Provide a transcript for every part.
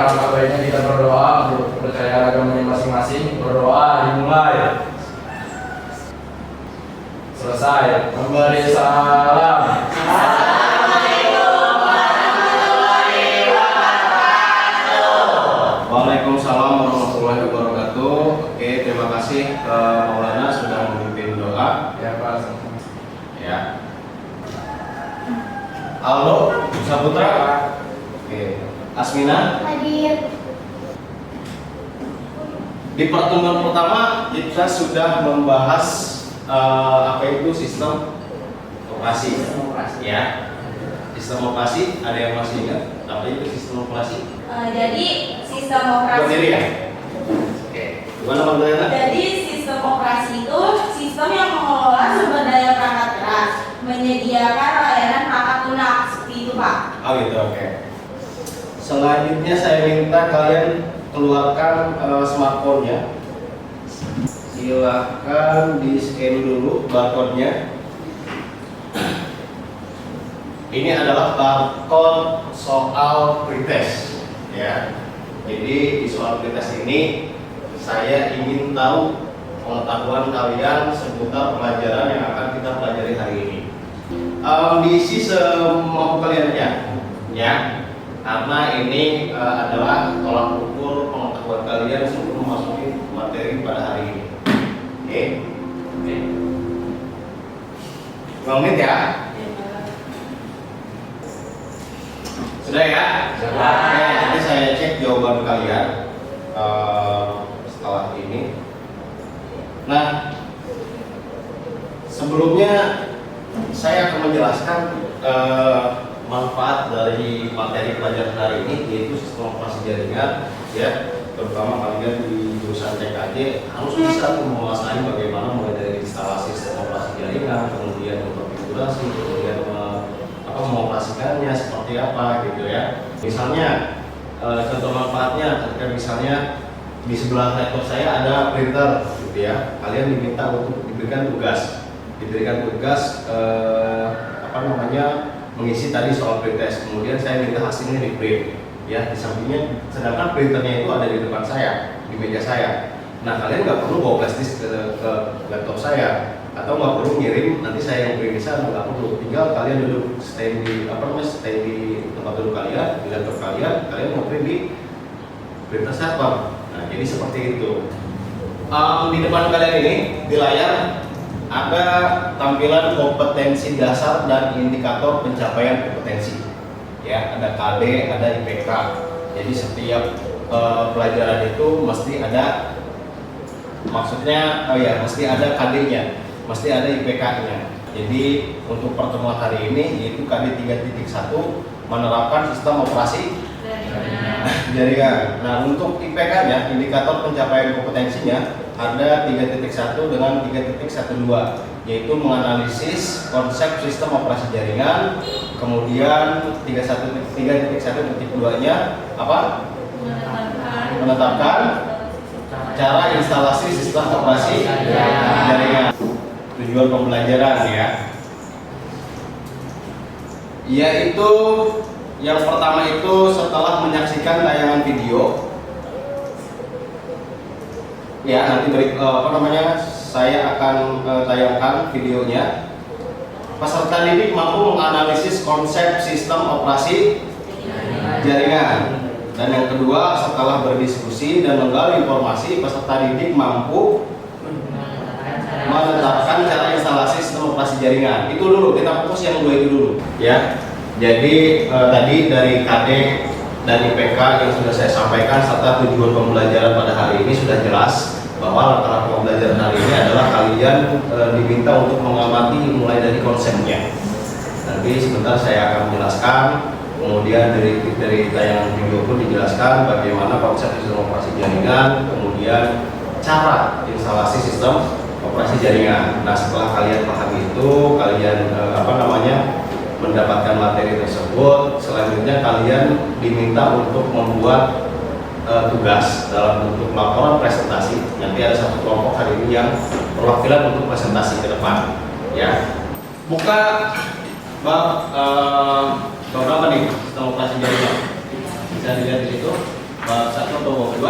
alangkah baiknya kita berdoa untuk kepercayaan agamanya masing-masing. Berdoa dimulai. Selesai. Memberi salam. Waalaikumsalam warahmatullahi wabarakatuh. Oke, terima kasih Maulana sudah memimpin doa. Ya Pak. Ya. Aldo, Saputra. Oke. Asmina. Hadir. Di pertemuan pertama kita sudah membahas apa itu sistem operasi. Ya. Sistem operasi, ada yang masih ingat apa itu sistem operasi? Jadi sistem operasi. Berdiri ya? Oke. Gimana Bang Dayana? Jadi sistem operasi itu sistem yang mengelola sumber daya perangkat keras, menyediakan layanan perangkat lunak seperti itu Pak. Oh gitu, oke. Selanjutnya saya minta kalian keluarkan smartphone-nya. Silahkan di scan dulu barcode-nya. Ini adalah barcode soal pretest, ya. Jadi di soal pretest ini saya ingin tahu pengetahuan kalian seputar pelajaran yang akan kita pelajari hari ini. Diisi semampu kalian aja, ya. Karena ini adalah tolak ukur pengetahuan kalian sebelum memasuki materi pada hari ini. Oke. Oke. 5 menit ya. Sudah ya? Sudah. Oke, nanti saya cek jawaban kalian setelah ini. Nah, sebelumnya saya akan menjelaskan manfaat dari materi pelajaran hari ini, yaitu sistem operasi jaringan, ya. Terutama kalian di jurusan TKJ harus bisa menguasai bagaimana mulai dari instalasi sistem operasi jaringan, kemudian konfigurasi, kemudian mengoperasikannya seperti apa gitu ya. Misalnya contoh manfaatnya ketika misalnya di sebelah laptop saya ada printer gitu ya, kalian diminta untuk diberikan tugas mengisi tadi soal pretest, kemudian saya minta hasilnya di print ya, di sampingnya, sedangkan printernya itu ada di depan saya, di meja saya. Nah kalian nggak perlu bawa flash disk ke laptop saya, atau nggak perlu ngirim, nanti saya yang print di sana, nggak perlu, tinggal kalian duduk stay di tempat duduk kalian, di laptop kalian mau print di printer server. Nah jadi seperti itu. Di depan kalian ini di layar ada tampilan kompetensi dasar dan indikator pencapaian kompetensi. Ya, ada KD, ada IPK. Jadi setiap pelajaran itu mesti ada, maksudnya mesti ada KD-nya, mesti ada IPK-nya. Jadi untuk pertemuan hari ini yaitu KD 3.1 menerapkan sistem operasi jaringan. Nah untuk IPK-nya, indikator pencapaian kompetensinya, ada 3.1 dengan 3.12, yaitu menganalisis konsep sistem operasi jaringan. Kemudian 3.1.2-nya apa? Menetapkan cara instalasi sistem operasi jaringan. Tujuan pembelajaran ya, yaitu yang pertama itu setelah menyaksikan tayangan video, ya nanti saya akan tayangkan videonya. Peserta didik mampu menganalisis konsep sistem operasi jaringan. Dan yang kedua, setelah berdiskusi dan menggali informasi, peserta didik mampu menetapkan cara instalasi sistem operasi jaringan. Itu dulu, kita fokus yang dua itu dulu ya. Jadi tadi dari KD dan IPK yang sudah saya sampaikan serta tujuan pembelajaran pada hari ini sudah jelas bahwa latar pembelajaran hari ini adalah kalian diminta untuk mengamati mulai dari konsepnya. Nanti sebentar saya akan menjelaskan, kemudian dari tayangan video pun dijelaskan bagaimana konsep sistem operasi jaringan, kemudian cara instalasi sistem operasi jaringan. Nah setelah kalian paham itu, kalian mendapatkan materi tersebut, selanjutnya kalian diminta untuk membuat tugas dalam bentuk laporan presentasi. Nanti ada satu kelompok hari ini yang perwakilan untuk presentasi ke depan ya. Buka bab berapa nih sistem operasi jaringan? Bisa dilihat di situ. bab 1 atau bab 2?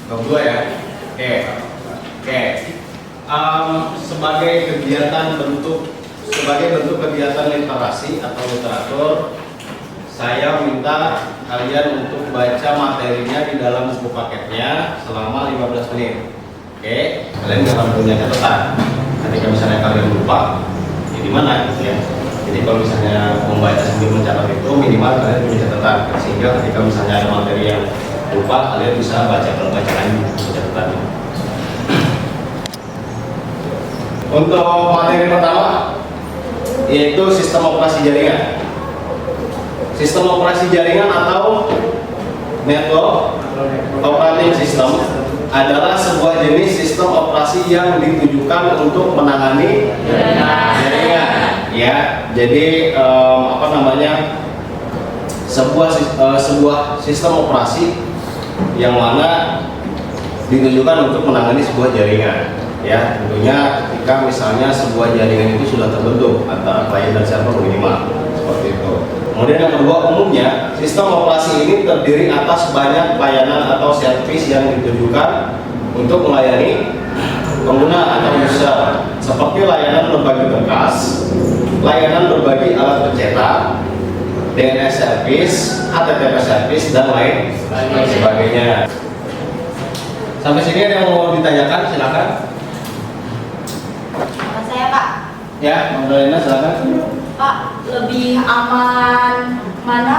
Bab 2 ya. Oke. Sebagai bentuk kegiatan literasi atau literatur, saya minta kalian untuk baca materinya di dalam buku paketnya selama 15 menit. Oke, kalian akan punya catatan. Ketika misalnya kalian lupa, ya di mana gitu ya. Jadi kalau misalnya membaca sambil mencatat itu minimal kalian punya catatan, sehingga ketika misalnya ada materi yang lupa, kalian bisa baca kalau baca lagi catatannya. Untuk materi pertama yaitu sistem operasi jaringan. Sistem operasi jaringan atau network operating system adalah sebuah jenis sistem operasi yang ditujukan untuk menangani jaringan. Ya, jadi sebuah sistem operasi yang mana ditujukan untuk menangani sebuah jaringan. Ya, tentunya ketika misalnya sebuah jaringan itu sudah terbentuk antara klien dan server minimal seperti itu. Kemudian yang kedua, umumnya sistem operasi ini terdiri atas banyak layanan atau servis yang ditujukan untuk melayani pengguna atau user, seperti layanan berbagi berkas, layanan berbagi alat pencetak, DNS service, HTTP service, dan lain sebagainya. Sampai sini ada yang mau ditanyakan, silakan. Saya Pak. Ya, Magdalena silakan. Pak, lebih aman mana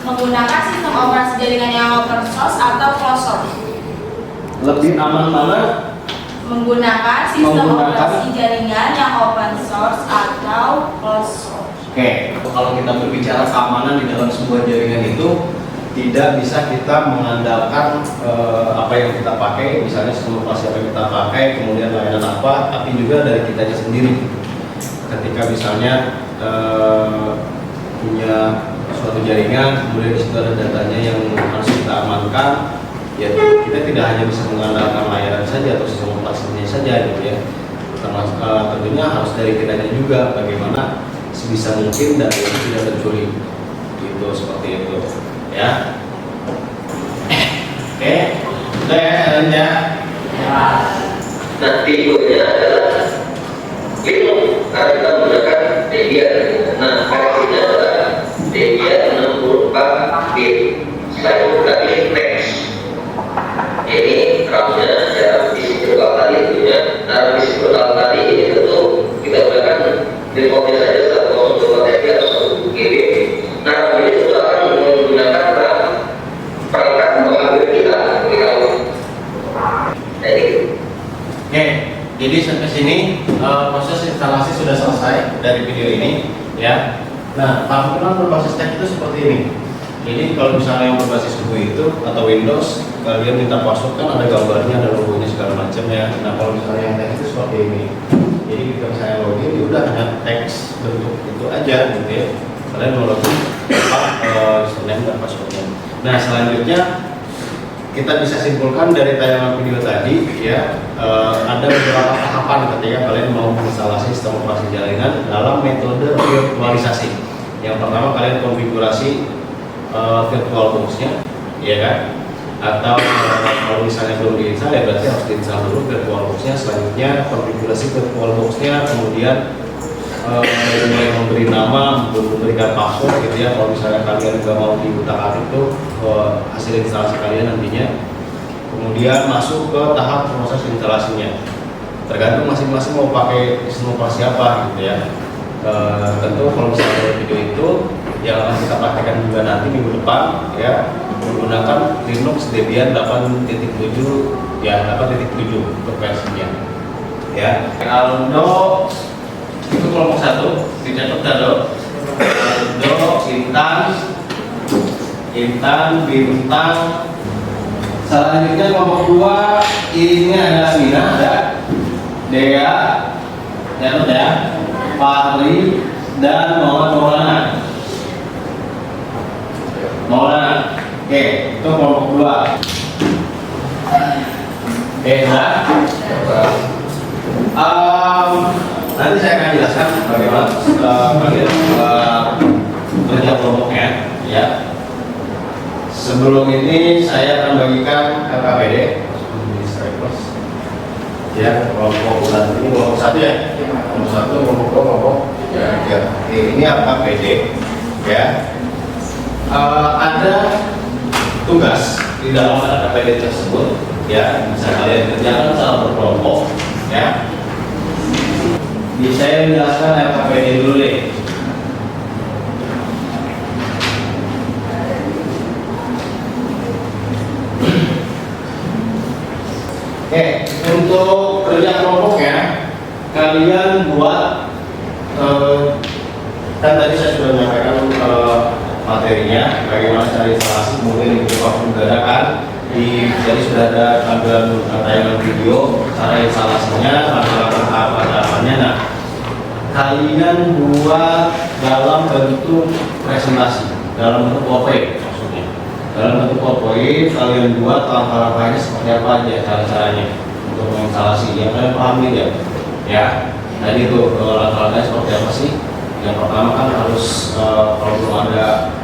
menggunakan sistem operasi jaringan yang open source atau closed source? Lebih aman mana? Menggunakan sistem operasi jaringan yang open source atau closed source. Oke, kalau kita berbicara keamanan di dalam sebuah jaringan itu tidak bisa kita mengandalkan apa yang kita pakai, misalnya sistem operasi apa yang kita pakai, kemudian layanan apa, tapi juga dari kitanya sendiri. Ketika misalnya punya suatu jaringan, kemudian di situ ada datanya yang harus kita amankan, ya kita tidak hanya bisa mengandalkan layanan saja atau sistem operasinya saja gitu ya. Tentunya harus dari kitanya juga, bagaimana sebisa mungkin data itu tidak tercuri, gitu seperti itu ya. Oke, udah ya ya. Nah, videonya adalah Linux karena kita menggunakan Debian. Nah, versinya adalah Debian 64 bit. Selain itu tadi teks. Ini RAM-nya ya disk virtual tadi tentunya. Nah, disk virtual tadi ini tentu kita gunakan defaultnya saja 1.2 TB atau 1 GB. Nah, RAM ini tentu akan menggunakan RAM perangkat atau hardware kita. Nah, ini. Oke, jadi sampai sini proses instalasi sudah selesai dari video ini ya. Nah, tampilan berbasis teks itu seperti ini. Jadi kalau misalnya yang berbasis GUI itu atau Windows, kalian minta password kan ada gambarnya, ada logonya segala macam ya. Nah, kalau misalnya yang teks itu seperti ini. Jadi ketika misalnya login, ya udah hanya teks bentuk itu aja gitu ya. Kalian mau login, username dan passwordnya. Nah, selanjutnya kita bisa simpulkan dari tayangan video tadi ya, ada beberapa tahapan ketika kalian mau menginstalasi sistem operasi jaringan dalam metode virtualisasi. Yang pertama, kalian konfigurasi VirtualBox-nya, ya kan? Atau kalau misalnya belum diinstal, ya berarti harus diinstal dulu VirtualBox-nya. Selanjutnya konfigurasi VirtualBox-nya, kemudian mulai memberi nama, memberikan password gitu ya. Kalau misalnya kalian nggak mau diutak-atik itu hasil instalasi kalian nantinya. Kemudian masuk ke tahap proses instalasinya. Tergantung masing-masing mau pakai sistem operasi apa gitu ya. Tentu kalau misalnya video itu yang akan kita praktekkan juga nanti minggu depan ya, menggunakan Linux Debian 8.7 ya, 8.7 untuk versinya ya. Aldo itu kelompok 1 dicatat Aldo Intan Bintang. Selanjutnya kelompok 2 ini adalah Mina, ada Dea, catat ya, Fahri dan Maulana. Oke, itu kelompok 2. Oke, nah. Nanti saya akan jelaskan bagaimana kerja kelompoknya, ya. Sebelum ini saya akan bagikan KKPD, ya, kelompok ini kelompok 1 ya, kelompok 1, kelompok 2, kelompok 3. Ini KKPD, ya. Ada tugas di dalam KKPD tersebut, ya, bisa kalian kerjakan secara berkelompok, ya. Saya menjelaskan KKPD dulu deh. Oke, untuk kerja kelompoknya kalian buat kan tadi saya sudah menyampaikan materinya, bagaimana cara instalasi, kemudian dibuka dadakan jadi sudah ada tampilan tayangan video cara instalasinya, langkah-langkah apa caranya. Nah, kalian buat dalam bentuk presentasi, dalam bentuk PowerPoint maksudnya. Dalam bentuk PowerPoint kalian buat langkah-langkahnya seperti apa aja cara-caranya untuk menginstalasi, yang kalian pahami ya. Tadi itu langkah-langkahnya seperti apa sih? Yang pertama kan harus kalau belum ada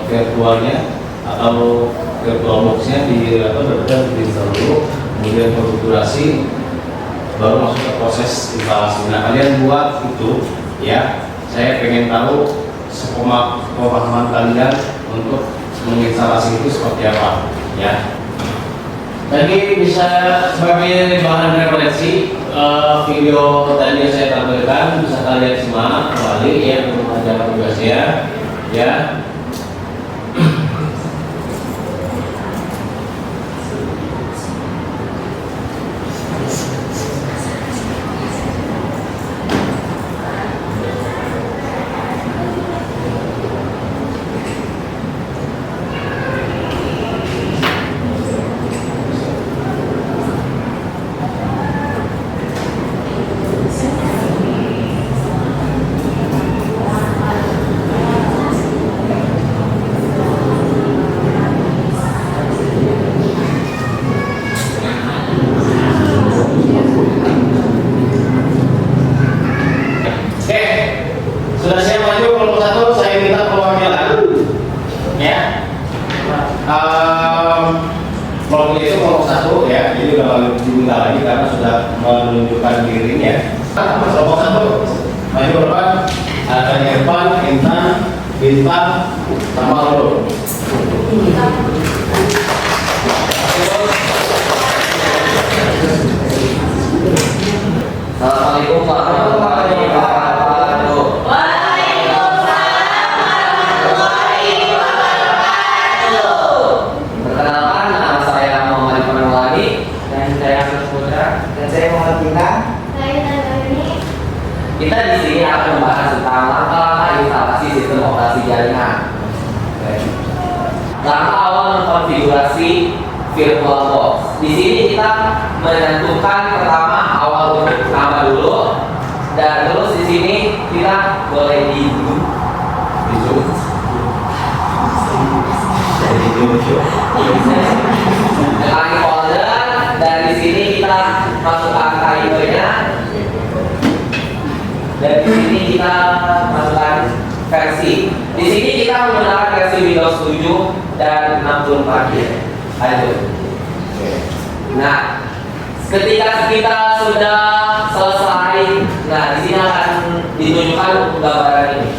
virtualnya atau virtual boxnya diinstal dulu, kemudian konfigurasi, baru masuk ke proses instalasi. Nah, kalian buat itu, ya. Saya pengen tahu pemahaman kalian untuk menginstalasi itu seperti apa, ya. Tadi bisa sebagai bahan referensi video tadi yang saya tampilkan bisa kalian simak kembali ya untuk mengerjakan tugasnya, ya. Sudah siap maju kelompok 1, saya minta perwakilan, ya. Kelompok itu kelompok 1, ya, jadi udah diminta lagi karena sudah menunjukkan dirinya. Kelompok 1 maju ke depan, ada Irfan, Intan, Bintang, sama Lolo. Assalamualaikum warahmatullahi wabarakatuh. Waalaikumsalam warahmatullahi wabarakatuh. Perkenalkan, nama saya Muhammad Imanulani dan saya Agus Putra dan saya Muhammad Bintang. Saya Nazarni. Kita di sini akan membahas tentang langkah-langkah instalasi sistem operasi jaringan. Langkah awal mengkonfigurasi virtual box. Di sini kita menentukan pertama awal untuk nama dulu, dan terus di sini kita boleh di zoom, kali folder, dan di sini kita masukkan IP-nya, dan di sini kita masukkan versi. Di sini kita menggunakan versi Windows 7 dan 64 bit. Lanjut. Nah, ketika kita sudah selesai, nah di sini akan ditunjukkan gambaran ini.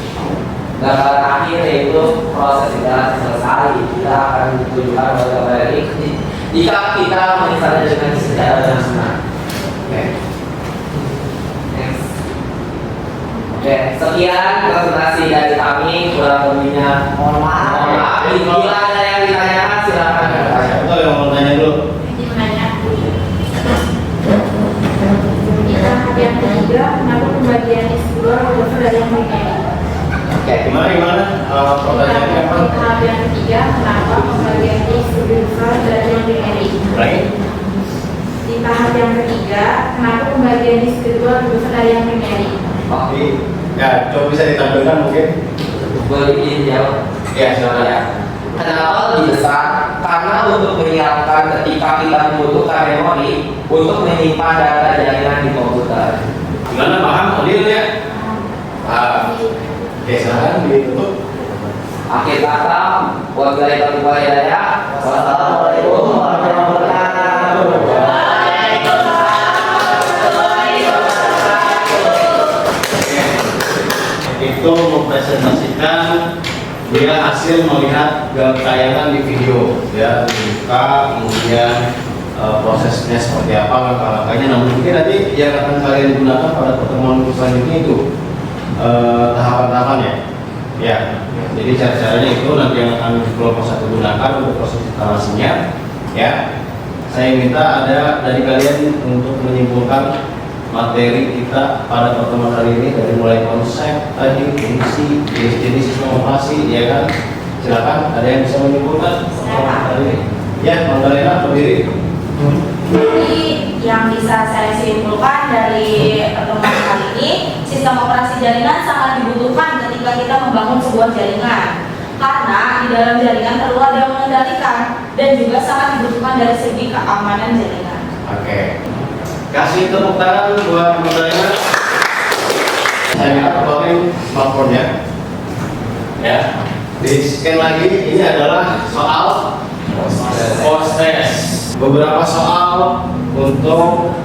Gambaran akhir yaitu proses instalasi selesai. Kita akan ditunjukkan gambaran ini jika kita menginstalnya dengan secara benar. Oke. Next. Oke, sekian presentasi dari kami. Kurang lebihnya mohon maaf. Bila ada yang ditanyakan silakan. Betul yang mau tanya dulu. Yang ketiga, kenapa pembagian S2 berdasar dari yang begini? Oke, Gimana pertanyaannya apa? Tahap yang ketiga, kenapa pembagian S lebih besar dari yang begini? Lagi? Di tahap yang ketiga, kenapa pembagian S kedua lebih besar dari yang begini? Ya, coba bisa ditampilkan mungkin. boleh izin jawab? Ya, silakan. Ya. Kenapa lebih besar? Karena untuk menyiapkan ketika kita membutuhkan memori untuk menyimpan data jaringan di komputer. Gimana, paham? Adil ya? Paham. Oke, silakan ditutup. Akhir kata, wabillahi taufiq wal hidayah. Wassalamualaikum warahmatullahi wabarakatuh. Itu mempresentasikan dia hasil melihat tayangan di video, ya dibuka, kemudian prosesnya seperti apa, langkah-langkahnya. Nah mungkin nanti yang akan kalian gunakan pada pertemuan selanjutnya itu tahapan-tahapannya, ya. Jadi cara-caranya itu nanti yang akan kelompok satu gunakan untuk proses instalasinya, ya. Saya minta ada dari kalian untuk menyimpulkan materi kita pada pertemuan hari ini dari mulai konsep tadi, fungsi, jenis sistem operasi, ya kan? Silakan, ada yang bisa menyimpulkan pertemuan hari ini? Ya, Magdalena berdiri. Jadi yang bisa saya simpulkan dari pertemuan kali ini, sistem operasi jaringan sangat dibutuhkan ketika kita membangun sebuah jaringan. Karena di dalam jaringan perlu ada yang mengendalikan dan juga sangat dibutuhkan dari segi keamanan jaringan. Oke. Kasih tepuk tangan buat Magdalena. Saya minta keluarin smartphone-nya. Ya. Di scan lagi, ini adalah soal post test. Beberapa soal untuk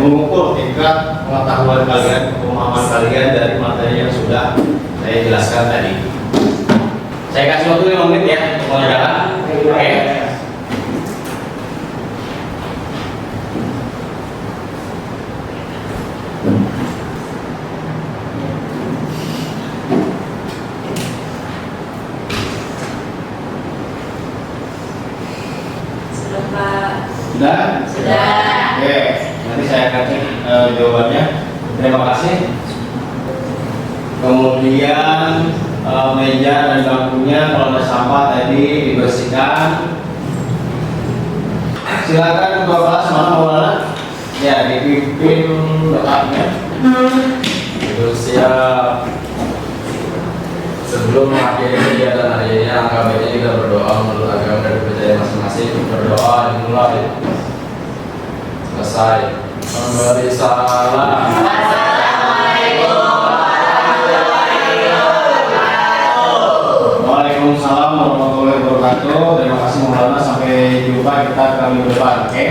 mengukur tingkat pengetahuan kalian, pemahaman kalian dari materi yang sudah saya jelaskan tadi. Saya kasih waktu 5 menit ya untuk mengerjakan. Oke. Sudah? Sudah. Oke, nanti saya akan cek jawabannya. Terima kasih. Kemudian meja dan bangkunya kalau ada sampah tadi dibersihkan. Silakan ketua kelas mana? Ya, dipimpin doanya. Itu siap. Sebelum mengakhiri kegiatan hari ini, angka baiknya kita berdoa menurut agama dan kepercayaan masing-masing. Berdoa dimulai. Selesai. Memberi salam. Waalaikumsalam warahmatullahi wabarakatuh. Terima kasih Maulana. Sampai jumpa kita kali depan. Oke.